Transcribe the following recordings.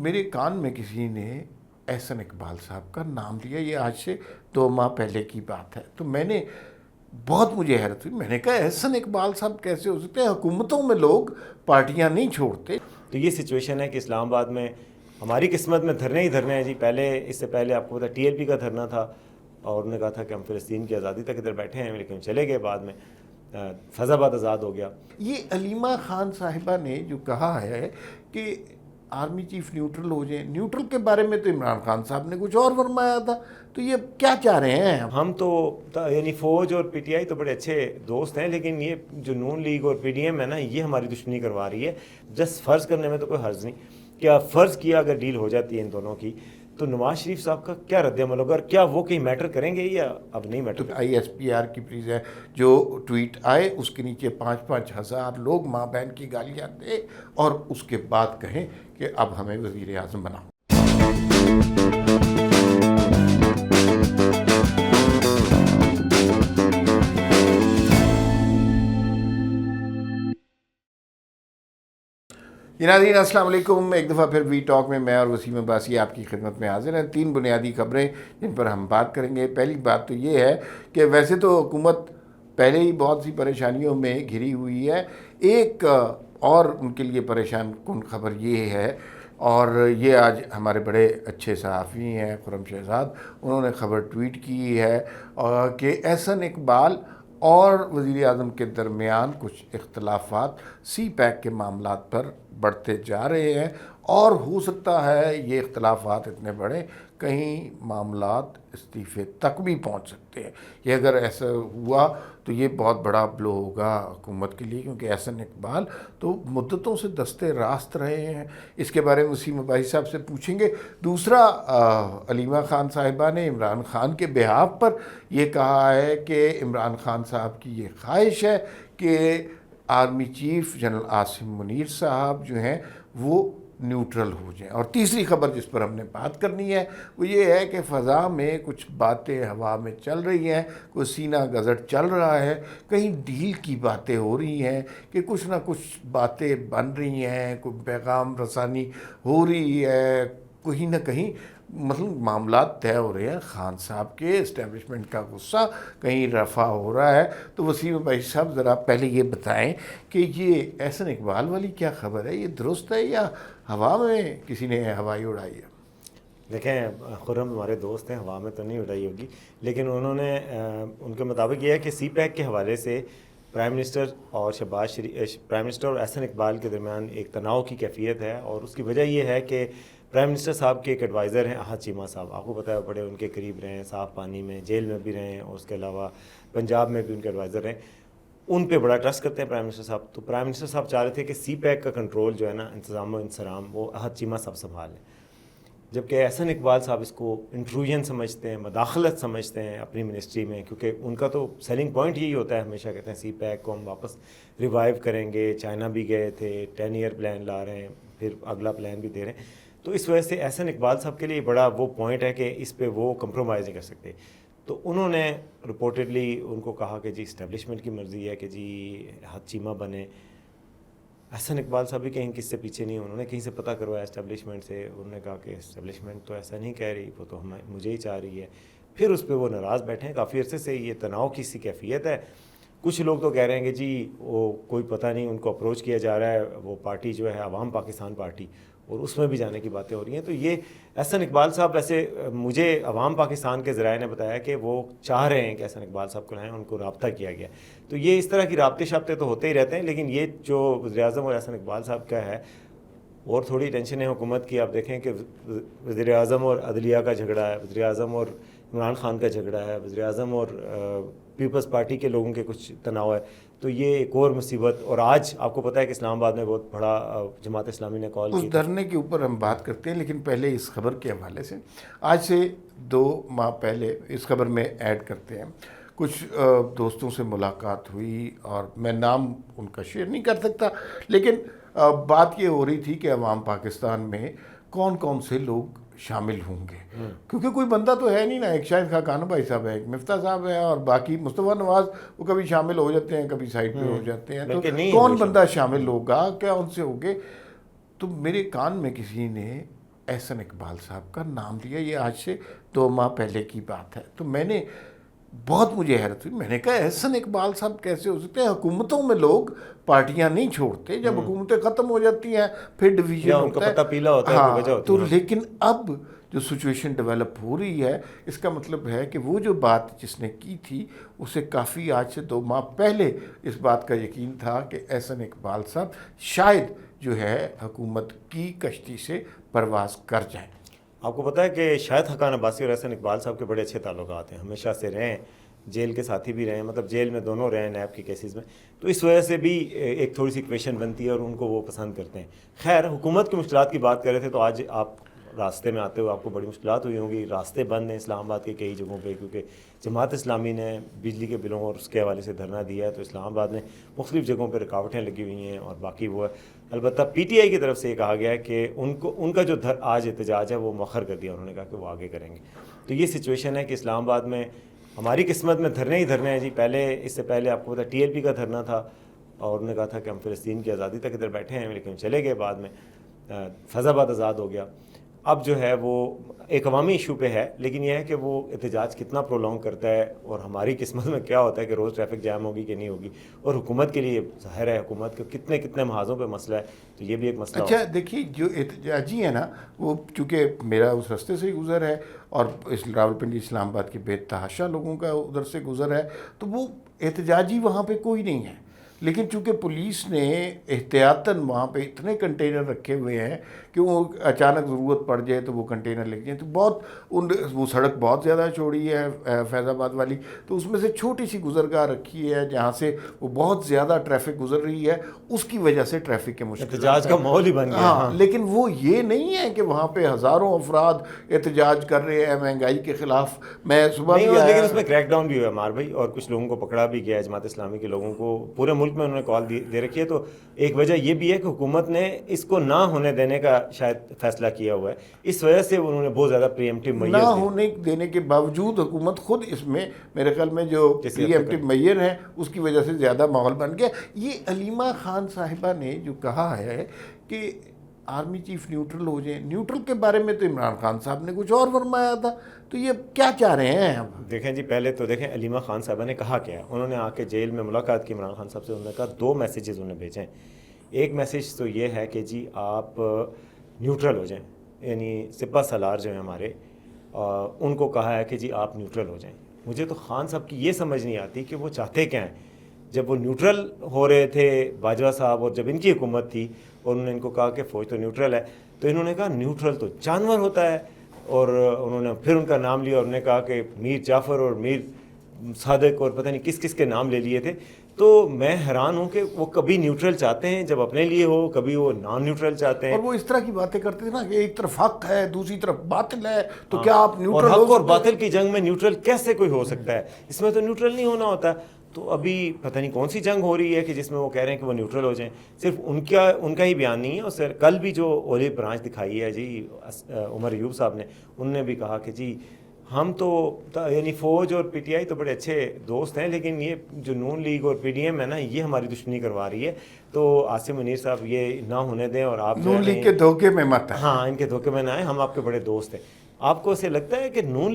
میرے کان میں کسی نے احسن اقبال صاحب کا نام لیا، یہ آج سے 2 ماہ پہلے کی بات ہے، تو میں نے بہت مجھے حیرت ہوئی، میں نے کہا احسن اقبال صاحب کیسے ہو سکتے ہیں؟ حکومتوں میں لوگ پارٹیاں نہیں چھوڑتے۔ تو یہ سچویشن ہے کہ اسلام آباد میں ہماری قسمت میں دھرنے ہی دھرنے ہیں جی۔ اس سے پہلے آپ کو پتا ٹی ایل پی کا دھرنا تھا، اور انہوں نے کہا تھا کہ ہم فلسطین کی آزادی تک ادھر بیٹھے ہیں، لیکن چلے گئے، بعد میں فیض آباد آزاد ہو گیا۔ یہ علیمہ خان صاحبہ نے جو کہا ہے کہ آرمی چیف نیوٹرل ہو جائیں، نیوٹرل کے بارے میں تو عمران خان صاحب نے کچھ اور فرمایا تھا، تو یہ کیا چاہ رہے ہیں؟ ہم تو یعنی فوج اور پی ٹی آئی تو بڑے اچھے دوست ہیں، لیکن یہ جو نون لیگ اور پی ڈی ایم ہے نا، یہ ہماری دشمنی کروا رہی ہے۔ جسٹ فرض کرنے میں تو کوئی حرج نہیں، کیا فرض کیا اگر ڈیل ہو جاتی ہے ان دونوں کی، تو نواز شریف صاحب کا کیا رد عمل ہوگا، اور کیا وہ کہیں میٹر کریں گے یا اب نہیں matter? I S P R کی پریز ہے، جو ٹویٹ آئے اس کے نیچے 5-5 ہزار لوگ ماں بہن کی گالیاں دے اور اس کے بعد کہیں کہ اب ہمیں وزیر اعظم بناؤ۔ ناظرین السلام علیکم، ایک دفعہ پھر وی ٹاک میں میں اور وسیم عباسی آپ کی خدمت میں حاضر ہیں۔ 3 بنیادی خبریں جن پر ہم بات کریں گے۔ پہلی بات تو یہ ہے کہ ویسے تو حکومت پہلے ہی بہت سی پریشانیوں میں گھری ہوئی ہے، ایک اور ان کے لیے پریشان کن خبر یہ ہے، اور یہ آج ہمارے بڑے اچھے صحافی ہیں خرم شہزاد، انہوں نے خبر ٹویٹ کی ہے کہ احسن اقبال اور وزیر اعظم کے درمیان کچھ اختلافات سی پیک کے معاملات پر بڑھتے جا رہے ہیں، اور ہو سکتا ہے یہ اختلافات اتنے بڑے کہیں معاملات استعفے تک بھی پہنچ سکتے ہیں۔ یہ اگر ایسا ہوا تو یہ بہت بڑا بلو ہوگا حکومت کے لیے، کیونکہ احسن اقبال تو مدتوں سے دستے راست رہے ہیں۔ اس کے بارے میں وسیم عباسی صاحب سے پوچھیں گے۔ دوسرا، علیمہ خان صاحبہ نے عمران خان کے بہاف پر یہ کہا ہے کہ عمران خان صاحب کی یہ خواہش ہے کہ army chief general Asim Munir صاحب جو ہیں وہ نیوٹرل ہو جائیں۔ اور تیسری خبر جس پر ہم نے بات کرنی ہے وہ یہ ہے کہ فضا میں کچھ باتیں ہوا میں چل رہی ہیں، کوئی سینہ گزٹ چل رہا ہے، کہیں ڈیل کی باتیں ہو رہی ہیں کہ کچھ نہ کچھ باتیں بن رہی ہیں، کوئی پیغام رسانی ہو رہی ہے، کہیں نہ کہیں مثلا معاملات طے ہو رہے ہیں۔ خان صاحب کے اسٹیبلشمنٹ کا غصہ کہیں رفع ہو رہا ہے۔ تو وسیم بھائی صاحب ذرا پہلے یہ بتائیں کہ یہ احسن اقبال والی کیا خبر ہے؟ یہ درست ہے یا ہوا میں کسی نے ہوائی اڑائی ہے؟ دیکھیں، خرم ہمارے دوست ہیں، ہوا میں تو نہیں اڑائی ہوگی، لیکن انہوں نے ان کے مطابق یہ ہے کہ سی پیک کے حوالے سے پرائم منسٹر اور پرائم منسٹر اور احسن اقبال کے درمیان ایک تناؤ کی کیفیت ہے، اور اس کی وجہ یہ ہے کہ پرائم منسٹر صاحب کے ایک ایڈوائزر ہیں احد چیمہ صاحب، آپ کو پتہ ہے بڑے ان کے قریب رہے ہیں، صاف پانی میں جیل میں بھی رہے ہیں، اور اس کے علاوہ پنجاب میں بھی ان کے ایڈوائزر ہیں، ان پہ بڑا ٹرسٹ کرتے ہیں پرائم منسٹر صاحب۔ تو پرائم منسٹر صاحب چاہ رہے تھے کہ سی پیک کا کنٹرول جو ہے نا، انتظام و انصرام، وہ احد چیمہ صاحب سنبھال لیں، جبکہ احسن اقبال صاحب اس کو انٹروژن سمجھتے ہیں، مداخلت سمجھتے ہیں اپنی منسٹری میں، کیونکہ ان کا تو سیلنگ پوائنٹ یہی ہوتا ہے، ہمیشہ کہتے ہیں سی پیک کو ہم واپس ریوائیو کریں گے، چائنا بھی گئے تھے، 10 ایئر پلان لا رہے ہیں، پھر اگلا پلان بھی دے رہے ہیں۔ تو اس وجہ سے احسن اقبال صاحب کے لیے بڑا وہ پوائنٹ ہے کہ اس پہ وہ کمپرومائز نہیں کر سکتے۔ تو انہوں نے رپورٹڈلی ان کو کہا کہ جی اسٹیبلشمنٹ کی مرضی ہے کہ جی احد چیمہ بنے۔ احسن اقبال صاحب بھی کہیں کس سے پیچھے نہیں، انہوں نے کہیں سے پتہ کروایا اسٹیبلشمنٹ سے، انہوں نے کہا کہ اسٹیبلشمنٹ تو ایسا نہیں کہہ رہی، وہ تو مجھے ہی چاہ رہی ہے۔ پھر اس پہ وہ ناراض بیٹھے ہیں، کافی عرصے سے یہ تناؤ کی سی کیفیت ہے۔ کچھ لوگ تو کہہ رہے ہیں کہ جی وہ کوئی پتہ نہیں، ان کو اپروچ کیا جا رہا ہے، وہ پارٹی جو ہے عوام پاکستان پارٹی، اور اس میں بھی جانے کی باتیں ہو رہی ہیں۔ تو یہ احسن اقبال صاحب، ویسے مجھے عوام پاکستان کے ذرائع نے بتایا کہ وہ چاہ رہے ہیں کہ احسن اقبال صاحب کو لائیں، ان کو رابطہ کیا گیا۔ تو یہ اس طرح کی رابطے شابطے تو ہوتے ہی رہتے ہیں، لیکن یہ جو وزیر اعظم اور احسن اقبال صاحب کا ہے، اور تھوڑی ٹینشن ہے حکومت کی۔ آپ دیکھیں کہ وزیر اعظم اور عدلیہ کا جھگڑا ہے، وزیر اعظم اور عمران خان کا جھگڑا ہے، وزیر اعظم اور پیپلز پارٹی کے لوگوں کے کچھ تناؤ ہے، تو یہ ایک اور مصیبت۔ اور آج آپ کو پتہ ہے کہ اسلام آباد میں بہت بڑا جماعت اسلامی نے کال کی، اس دھرنے کے اوپر ہم بات کرتے ہیں، لیکن پہلے اس خبر کے حوالے سے آج سے 2 ماہ پہلے اس خبر میں ایڈ کرتے ہیں، کچھ دوستوں سے ملاقات ہوئی، اور میں نام ان کا شیئر نہیں کر سکتا، لیکن بات یہ ہو رہی تھی کہ عوام پاکستان میں کون کون سے لوگ شامل ہوں گے، کیونکہ کوئی بندہ تو ہے نہیں نا، ایک شاہد خاقان بھائی صاحب ہے، ایک مفتاح صاحب ہے، اور باقی مصطفیٰ نواز وہ کبھی شامل ہو جاتے ہیں، کبھی سائڈ پہ ہو جاتے ہیں، تو کون بندہ شامل ہوگا، کیا ان سے ہوگے؟ تو میرے کان میں کسی نے احسن اقبال صاحب کا نام لیا. یہ آج سے 2 ماہ پہلے کی بات ہے. تو میں نے بہت مجھے حیرت ہوئی. میں نے کہا احسن اقبال صاحب کیسے ہو سکتے ہیں؟ حکومتوں میں لوگ پارٹیاں نہیں چھوڑتے, جب حکومتیں ختم ہو جاتی ہیں پھر ڈویژن یا ان کا پتہ پیلا ہوتا ہے, کوئی وجہ ہوتی تو ہے. لیکن اب جو سچویشن ڈیولپ ہو رہی ہے, اس کا مطلب ہے کہ وہ جو بات جس نے کی تھی اسے کافی آج سے 2 ماہ پہلے اس بات کا یقین تھا کہ احسن اقبال صاحب شاید جو ہے حکومت کی کشتی سے پرواز کر جائیں. آپ کو پتہ ہے کہ شاید حقان عباسی اور احسن اقبال صاحب کے بڑے اچھے تعلقات ہیں, ہمیشہ سے رہے ہیں, جیل کے ساتھی بھی رہے ہیں, مطلب جیل میں دونوں رہے ہیں نیب کے کیسز میں, تو اس وجہ سے بھی ایک تھوڑی سی ایکویشن بنتی ہے اور ان کو وہ پسند کرتے ہیں. خیر, حکومت کی مشکلات کی بات کر رہے تھے, تو آج آپ راستے میں آتے ہوئے آپ کو بڑی مشکلات ہوئی ہوں گی. راستے بند ہیں اسلام آباد کے کئی جگہوں پہ, کیونکہ جماعت اسلامی نے بجلی کے بلوں اور اس کے حوالے سے دھرنا دیا ہے, تو اسلام آباد میں مختلف جگہوں پہ رکاوٹیں لگی ہوئی ہیں. اور باقی وہ ہے, البتہ پی ٹی آئی کی طرف سے یہ کہا گیا ہے کہ ان کا جو آج احتجاج ہے وہ مؤخر کر دیا, انہوں نے کہا کہ وہ آگے کریں گے. تو یہ سچویشن ہے کہ اسلام آباد میں ہماری قسمت میں دھرنے ہی دھرنے ہیں جی. پہلے اس سے پہلے آپ کو پتا ٹی ایل پی کا دھرنا تھا, اور انہوں نے کہا تھا کہ ہم فلسطین کی آزادی تک ادھر بیٹھے ہیں, لیکن چلے گئے بعد میں, فیض آباد آزاد ہو گیا. اب جو ہے وہ ایک عوامی ایشو پہ ہے, لیکن یہ ہے کہ وہ احتجاج کتنا پرولونگ کرتا ہے, اور ہماری قسمت میں کیا ہوتا ہے کہ روز ٹریفک جام ہوگی کہ نہیں ہوگی. اور حکومت کے لیے ظاہر ہے حکومت کے کتنے محاذوں پہ مسئلہ ہے, تو یہ بھی ایک مسئلہ. اچھا دیکھیے, جو احتجاجی ہے نا, وہ چونکہ میرا اس راستے سے ہی گزر ہے اور اس راولپنڈی اسلام آباد کے بے تحاشا لوگوں کا ادھر سے گزر ہے, تو وہ احتجاجی وہاں پہ کوئی نہیں ہے. لیکن چونکہ پولیس نے احتیاطاً وہاں پہ اتنے کنٹینر رکھے ہوئے ہیں کہ وہ اچانک ضرورت پڑ جائے تو وہ کنٹینر لگ جائیں. تو وہ سڑک بہت زیادہ چوڑی ہے فیض آباد والی, تو اس میں سے چھوٹی سی گزرگاہ رکھی ہے جہاں سے وہ بہت زیادہ ٹریفک گزر رہی ہے, اس کی وجہ سے ٹریفک کے مشکلات احتجاج کا ماحول ہی بن گیا. ہاں, لیکن وہ یہ نہیں ہے کہ وہاں پہ ہزاروں افراد احتجاج کر رہے ہیں مہنگائی کے خلاف. میں صبح نہیں بھی لیکن آیا, اس میں کریک ڈاؤن بھی ہوا ہے مار بھائی, اور کچھ لوگوں کو پکڑا بھی گیا ہے. جماعت اسلامی کے لوگوں کو پورے ملک میں انہوں نے کال دے رکھی ہے. تو ایک وجہ یہ بھی ہے کہ حکومت نے اس کو نہ ہونے دینے کا شاید فیصلہ کیا ہوا ہے, اس وجہ سے انہوں نے بہت زیادہ پری ایمپٹیو میئرز نہ ہونے دینے کے باوجود حکومت خود اس میں میرے خیال میں جو پری ایمپٹیو میئر ہیں اس کی وجہ سے زیادہ ماحول بن گیا. یہ علیمہ خان صاحبہ نے جو کہا ہے کہ آرمی چیف نیوٹرل ہو جائیں, نیوٹرل کے بارے میں تو عمران خان صاحب نے کچھ اور فرمایا تھا, تو یہ کیا چاہ رہے ہیں اب؟ دیکھیں جی, پہلے تو دیکھیں علیمہ خان صاحبہ نے کہا کیا ہے. انہوں نے آ کے جیل میں ملاقات کی عمران خان صاحب سے, انہوں نے کہا 2 میسیجز انہیں بھیجے ہیں. ایک میسیج تو یہ ہے کہ جی آپ نیوٹرل ہو جائیں, یعنی سپہ سالار جو ہیں ہمارے, ان کو کہا ہے کہ جی آپ نیوٹرل ہو جائیں. مجھے تو خان صاحب کی یہ سمجھ نہیں آتی کہ وہ چاہتے کیا ہیں. جب وہ نیوٹرل ہو رہے تھے باجوہ صاحب, اور جب ان کی حکومت تھی اور انہوں نے ان کو کہا کہ فوج تو نیوٹرل ہے, تو انہوں نے کہا نیوٹرل تو جانور ہوتا ہے. اور انہوں نے پھر ان کا نام لیا اور انہوں نے کہا کہ میر جعفر اور میر صادق اور پتہ نہیں کس کس کے نام لے لیے تھے. تو میں حیران ہوں کہ وہ کبھی نیوٹرل چاہتے ہیں جب اپنے لیے ہو, کبھی وہ نان نیوٹرل چاہتے ہیں. اور وہ اس طرح کی باتیں کرتے تھے نا کہ ایک طرف حق ہے دوسری طرف باطل ہے, تو کیا آپ اور نیوٹرل حق ہو اور سکتے باطل کی جنگ میں نیوٹرل کیسے کوئی ہو سکتا ہے؟ اس میں تو نیوٹرل نہیں ہونا ہوتا. تو ابھی پتہ نہیں کون سی جنگ ہو رہی ہے کہ جس میں وہ کہہ رہے ہیں کہ وہ نیوٹرل ہو جائیں. صرف ان کا ہی بیان نہیں ہے, اور سر کل بھی جو اولی برانچ دکھائی ہے جی عمر ایوب صاحب نے, انہوں نے بھی کہا کہ جی ہم تو یعنی فوج اور پی ٹی آئی تو بڑے اچھے دوست ہیں, لیکن یہ جو نون لیگ اور پی ڈی ایم ہے نا, یہ ہماری دشمنی کروا رہی ہے. تو عاصم منیر صاحب یہ نہ ہونے دیں, اور آپ نون لیگ کے دھوکے میں مت آئیں. ہاں, ان کے دھوکے میں نہ آئیں, ہم آپ کے بڑے دوست ہیں. آپ کو اسے لگتا ہے کہ نون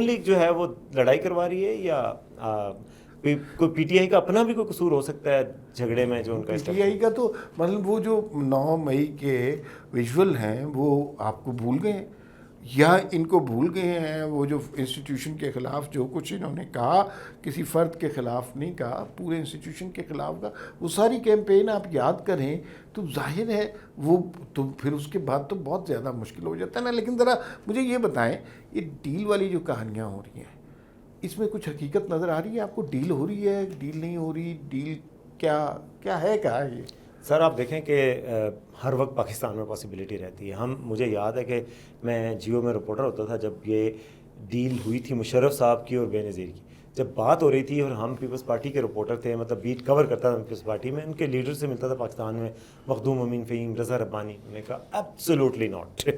لیگ جو ہے وہ لڑائی کروا رہی ہے, یا کوئی پی ٹی آئی کا اپنا بھی کوئی قصور ہو سکتا ہے جھگڑے میں جو ان کا؟ پی ٹی آئی کا تو مطلب وہ جو 9 مئی کے ویژول ہیں وہ آپ کو بھول گئے, یا ان کو بھول گئے ہیں. وہ جو انسٹیٹیوشن کے خلاف جو کچھ انہوں نے کہا, کسی فرد کے خلاف نہیں کہا, پورے انسٹیٹیوشن کے خلاف کا وہ ساری کیمپین آپ یاد کریں تو ظاہر ہے وہ تو پھر اس کے بعد تو بہت زیادہ مشکل ہو جاتا ہے نا. لیکن ذرا مجھے یہ بتائیں, یہ ڈیل والی جو کہانیاں ہو رہی ہیں اس میں کچھ حقیقت نظر آ رہی ہے آپ کو؟ ڈیل ہو رہی ہے, ڈیل نہیں ہو رہی, ڈیل کیا ہے کہا یہ؟ سر آپ دیکھیں کہ ہر وقت پاکستان میں پاسبلٹی رہتی ہے. مجھے یاد ہے کہ میں جیو میں رپورٹر ہوتا تھا جب یہ ڈیل ہوئی تھی مشرف صاحب کی اور بے نظیر کی, جب بات ہو رہی تھی, اور ہم پیپلز پارٹی کے رپورٹر تھے, مطلب بیٹ کور کرتا تھا پیپلز پارٹی میں, ان کے لیڈر سے ملتا تھا پاکستان میں, مخدوم امین فہیم, رضا ربانی. انہوں نے کہا ایبسولوٹلی ناٹ.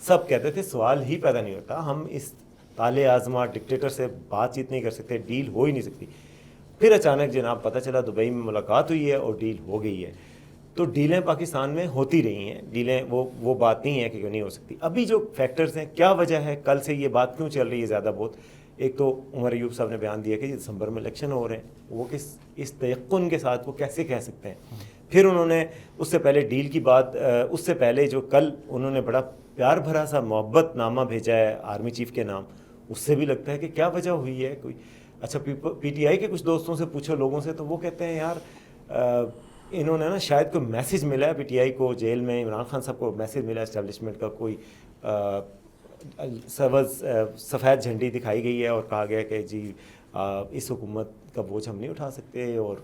سب کہتے تھے سوال ہی پیدا نہیں ہوتا, ہم اس تالے آزما ڈکٹیٹر سے بات چیت نہیں کر سکتے, ڈیل ہو ہی نہیں سکتی. پھر اچانک جناب پتہ چلا دبئی میں ملاقات ہوئی ہے اور ڈیل ہو گئی ہے. تو ڈیلیں پاکستان میں ہوتی رہی ہیں، ڈیلیں وہ بات نہیں ہے کہ کیوں نہیں ہو سکتی. ابھی جو فیکٹرز ہیں، کیا وجہ ہے کل سے یہ بات کیوں چل رہی ہے زیادہ بہت؟ ایک تو عمر ایوب صاحب نے بیان دیا کہ دسمبر میں الیکشن ہو رہے ہیں، وہ اس تیقن کے ساتھ وہ کیسے کہہ سکتے ہیں؟ پھر انہوں نے اس سے پہلے ڈیل کی بات، اس سے پہلے جو کل انہوں نے بڑا پیار بھرا سا محبت نامہ بھیجا ہے آرمی چیف کے نام، اس سے بھی لگتا ہے کہ کیا وجہ ہوئی ہے کوئی. اچھا پی ٹی آئی کے کچھ دوستوں سے پوچھو، لوگوں سے، تو وہ کہتے ہیں یار انہوں نے نا شاید کوئی میسیج ملا ہے پی ٹی آئی کو، جیل میں عمران خان صاحب کو میسیج ملا اسٹیبلشمنٹ کا، کوئی سفید جھنڈی دکھائی گئی ہے اور کہا گیا کہ جی اس حکومت کا بوجھ ہم نہیں اٹھا سکتے اور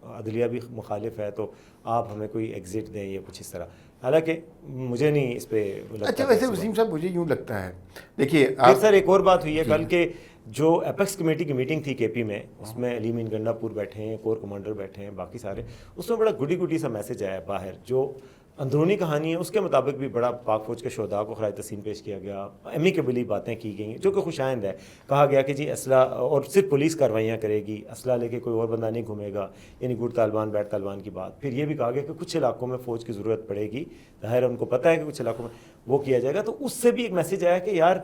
عدلیہ بھی مخالف ہے، تو آپ ہمیں کوئی ایگزٹ دیں یا کچھ اس طرح. حالانکہ مجھے نہیں اس پہ لگتا. اچھا ویسے وسیم صاحب مجھے یوں لگتا ہے، دیکھیے پھر سر ایک اور بات ہوئی ہے کل کے جو ایپیکس کمیٹی کی میٹنگ تھی کے پی میں، اس میں علی مین گنڈا پور بیٹھے ہیں، کور کمانڈر بیٹھے ہیں، باقی سارے، اس میں بڑا گڈی سا میسج آیا باہر، جو اندرونی کہانی ہے اس کے مطابق بھی بڑا پاک فوج کے شہداء کو خراج تحسین پیش کیا گیا، ایمیکیبلی باتیں کی گئیں جو کہ خوش آئند ہے. کہا گیا کہ جی اسلحہ اور صرف پولیس کارروائیاں کرے گی، اسلحہ لے کے کوئی اور بندہ نہیں گھومے گا، یعنی گڈ طالبان بیڈ طالبان کی بات. پھر یہ بھی کہا گیا کہ کچھ علاقوں میں فوج کی ضرورت پڑے گی، ظاہر ان کو پتہ ہے کہ کچھ علاقوں میں وہ کیا جائے گا. تو اس سے بھی ایک میسج آیا کہ یار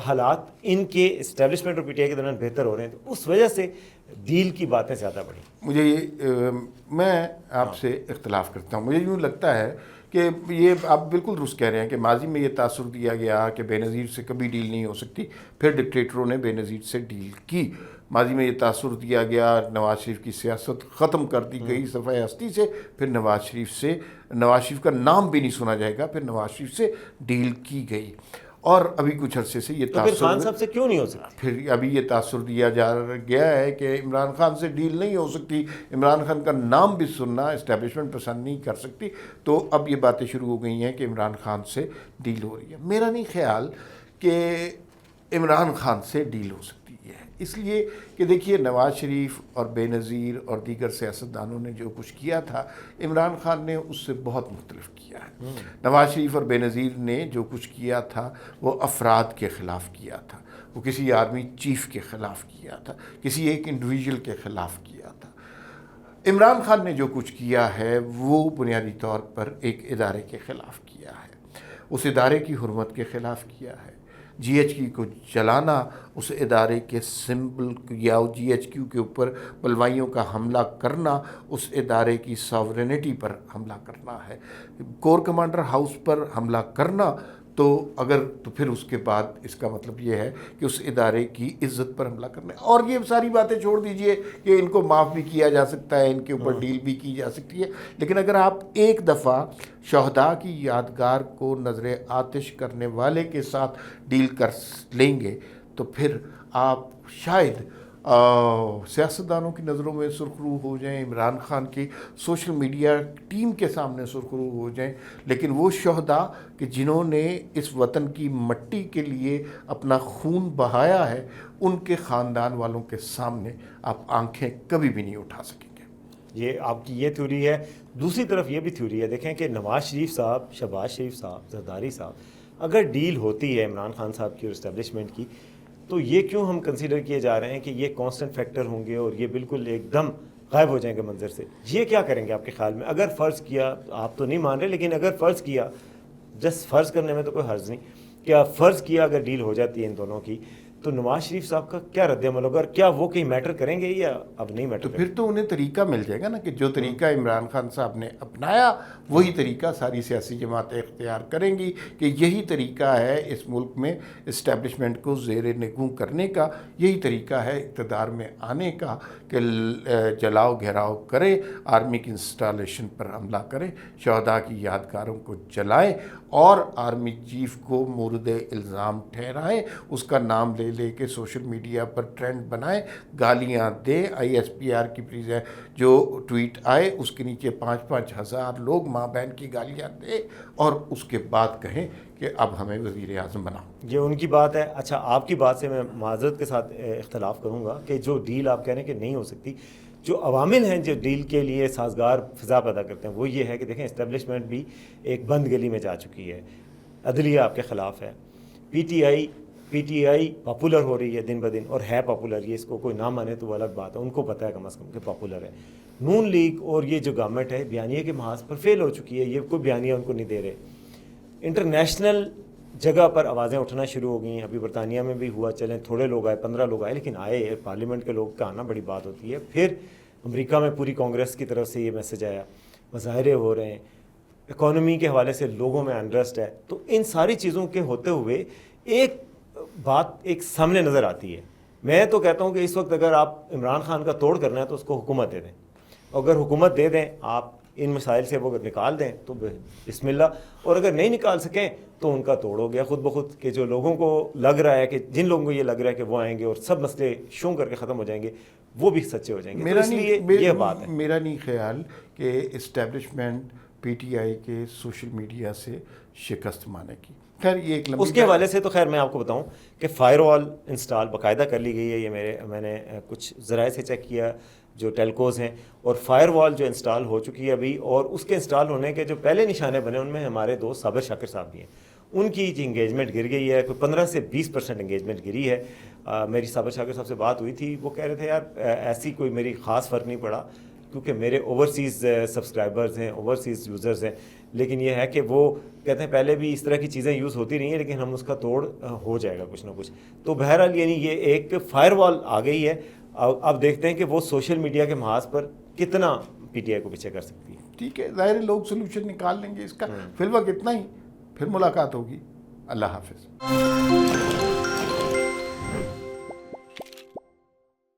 حالات ان کے اسٹیبلشمنٹ اور پی ٹی آئی کے دوران بہتر ہو رہے ہیں، تو اس وجہ سے ڈیل کی باتیں زیادہ بڑھی. مجھے میں آپ سے اختلاف کرتا ہوں. مجھے یوں لگتا ہے کہ یہ آپ بالکل درست کہہ رہے ہیں کہ ماضی میں یہ تاثر دیا گیا کہ بے نظیر سے کبھی ڈیل نہیں ہو سکتی، پھر ڈکٹیٹروں نے بے نظیر سے ڈیل کی. ماضی میں یہ تاثر دیا گیا، نواز شریف کی سیاست ختم کر دی گئی صفحہ ہستی سے، پھر نواز شریف کا نام بھی نہیں سنا جائے گا، پھر نواز شریف سے ڈیل کی گئی. اور ابھی کچھ عرصے سے یہ تو پھر خان صاحب سے کیوں نہیں ہو سکتی؟ پھر ابھی یہ تاثر دیا جا گیا ہے کہ عمران خان سے ڈیل نہیں ہو سکتی، عمران خان کا نام بھی سننا اسٹیبلشمنٹ پسند نہیں کر سکتی. تو اب یہ باتیں شروع ہو گئی ہیں کہ عمران خان سے ڈیل ہو رہی ہے. میرا نہیں خیال کہ عمران خان سے ڈیل ہو سکتی ہے، اس لیے کہ دیکھیے نواز شریف اور بے نظیر اور دیگر سیاستدانوں نے جو کچھ کیا تھا، عمران خان نے اس سے بہت مختلف کیا ہے. نواز شریف اور بے نظیر نے جو کچھ کیا تھا وہ افراد کے خلاف کیا تھا، وہ کسی آرمی چیف کے خلاف کیا تھا، کسی ایک انڈیویجول کے خلاف کیا تھا. عمران خان نے جو کچھ کیا ہے وہ بنیادی طور پر ایک ادارے کے خلاف کیا ہے، اس ادارے کی حرمت کے خلاف کیا ہے. جی ایچ کیو کو جلانا، اس ادارے کے سمبل یا جی ایچ کیو کے اوپر بلوائیوں کا حملہ کرنا، اس ادارے کی ساورینٹی پر حملہ کرنا ہے. کور کمانڈر ہاؤس پر حملہ کرنا تو پھر اس کے بعد اس کا مطلب یہ ہے کہ اس ادارے کی عزت پر حملہ کرنا ہے. اور یہ ساری باتیں چھوڑ دیجئے کہ ان کو معاف بھی کیا جا سکتا ہے، ان کے اوپر ڈیل بھی کی جا سکتی ہے، لیکن اگر آپ ایک دفعہ شہداء کی یادگار کو نظر آتش کرنے والے کے ساتھ ڈیل کر لیں گے تو پھر آپ شاید سیاستدانوں کی نظروں میں سرخرو ہو جائیں، عمران خان کی سوشل میڈیا ٹیم کے سامنے سرخرو ہو جائیں، لیکن وہ شہداء کہ جنہوں نے اس وطن کی مٹی کے لیے اپنا خون بہایا ہے، ان کے خاندان والوں کے سامنے آپ آنکھیں کبھی بھی نہیں اٹھا سکیں گے. یہ آپ کی یہ تھیوری ہے. دوسری طرف یہ بھی تھیوری ہے، دیکھیں کہ نواز شریف صاحب، شہباز شریف صاحب، زرداری صاحب، اگر ڈیل ہوتی ہے عمران خان صاحب کی اور اسٹیبلشمنٹ کی، تو یہ کیوں ہم کنسیڈر کیے جا رہے ہیں کہ یہ کانسٹنٹ فیکٹر ہوں گے اور یہ بالکل ایک دم غائب ہو جائیں گے منظر سے؟ یہ کیا کریں گے آپ کے خیال میں؟ اگر فرض کیا، آپ تو نہیں مان رہے لیکن اگر فرض کیا، جس فرض کرنے میں تو کوئی حرج نہیں، کیا فرض کیا اگر ڈیل ہو جاتی ہے ان دونوں کی، تو نواز شریف صاحب کا کیا رد عمل ہوگا؟ اور کیا وہ کہیں میٹر کریں گے یا اب نہیں میٹر؟ تو پھر تو انہیں طریقہ مل جائے گا نا کہ جو طریقہ عمران خان صاحب نے اپنایا وہی طریقہ ساری سیاسی جماعتیں اختیار کریں گی کہ یہی طریقہ ہے اس ملک میں اسٹیبلشمنٹ کو زیر نگوں کرنے کا، یہی طریقہ ہے اقتدار میں آنے کا کہ جلاؤ گھیراؤ کرے، آرمی کی انسٹالیشن پر حملہ کرے، شہداء کی یادگاروں کو جلائیں اور آرمی چیف کو مورد الزام ٹھہرائیں، اس کا نام لے کے سوشل میڈیا پر ٹرینڈ بنائیں، گالیاں دیں. آئی ایس پی آر کی جو ٹویٹ آئے اس کے نیچے 5-5 ہزار لوگ ماں بہن کی گالیاں دیں اور اس کے بعد کہیں کہ اب ہمیں وزیر اعظم بناؤ. یہ ان کی بات ہے. اچھا آپ کی بات سے میں معذرت کے ساتھ اختلاف کروں گا کہ جو ڈیل آپ کہہ رہے ہیں کہ نہیں ہو سکتی، جو عوامل ہیں جو ڈیل کے لیے سازگار فضا پیدا کرتے ہیں وہ یہ ہے کہ دیکھیں اسٹیبلشمنٹ بھی ایک بند گلی میں جا چکی ہے، عدلیہ آپ کے خلاف ہے، پی ٹی آئی پاپولر ہو رہی ہے دن بدن، اور ہے پاپولر، یہ اس کو کوئی نہ مانے تو وہ الگ بات ہے، ان کو پتہ ہے کم از کم کہ پاپولر ہے. نون لیگ اور یہ جو گورنمنٹ ہے بیانیے کے محاذ پر فیل ہو چکی ہے, یہ کوئی بیانیہ ان کو نہیں دے رہے. انٹرنیشنل جگہ پر آوازیں اٹھنا شروع ہو گئی ہیں. ابھی برطانیہ میں بھی ہوا, چلیں تھوڑے لوگ آئے, 15 لوگ آئے, لیکن آئے, پارلیمنٹ کے لوگ کا آنا بڑی بات ہوتی ہے. پھر امریکہ میں پوری کانگریس کی طرف سے یہ میسج آیا, مظاہرے ہو رہے ہیں, اکانومی کے حوالے سے لوگوں میں انٹرسٹ ہے. تو ان ساری چیزوں کے ہوتے ہوئے ایک بات ایک سامنے نظر آتی ہے. میں تو کہتا ہوں کہ اس وقت اگر آپ عمران خان کا توڑ کرنا ہے تو اس کو حکومت دے دیں. اگر حکومت دے دیں, آپ ان مسائل سے وہ اگر نکال دیں تو بسم اللہ, اور اگر نہیں نکال سکیں تو ان کا توڑ ہو گیا خود بخود. کہ جو لوگوں کو لگ رہا ہے, کہ جن لوگوں کو یہ لگ رہا ہے کہ وہ آئیں گے اور سب مسئلے شوں کر کے ختم ہو جائیں گے, وہ بھی سچے ہو جائیں گے. تو اس لیے یہ بات ہے. میرا نہیں خیال کہ اسٹیبلشمنٹ پی ٹی آئی کے سوشل میڈیا سے شکست مانے کی. خیر یہ ایک اس کے حوالے سے تو خیر میں آپ کو بتاؤں کہ فائر وال انسٹال باقاعدہ کر لی گئی ہے. یہ میں نے کچھ ذرائع سے چیک کیا جو ٹیلکوز ہیں, اور فائر وال جو انسٹال ہو چکی ہے ابھی, اور اس کے انسٹال ہونے کے جو پہلے نشانے بنے ان میں ہمارے دوست صابر شاکر صاحب بھی ہیں. ان کی جو انگیجمنٹ گر گئی ہے, کوئی 15 سے 20% انگیجمنٹ گری ہے. میری صابر شاکر صاحب سے بات ہوئی تھی, وہ کہہ رہے تھے یار ایسی کوئی میری خاص فرق نہیں پڑا کیونکہ میرے اوورسیز سبسکرائبرز ہیں, اوورسیز یوزرز ہیں. لیکن یہ ہے کہ وہ کہتے ہیں پہلے بھی اس طرح کی چیزیں یوز ہوتی رہی ہیں, لیکن ہم اس کا توڑ ہو جائے گا کچھ نہ کچھ. تو بہرحال یعنی یہ ایک فائر وال آ گئی ہے. اب دیکھتے ہیں کہ وہ سوشل میڈیا کے محاذ پر کتنا پی ٹی آئی کو پیچھے کر سکتی ہے. ٹھیک ہے, ظاہر ہے لوگ سلوشن نکال لیں گے اس کا. فی الوقت اتنا ہی, پھر ملاقات ہوگی. اللہ حافظ.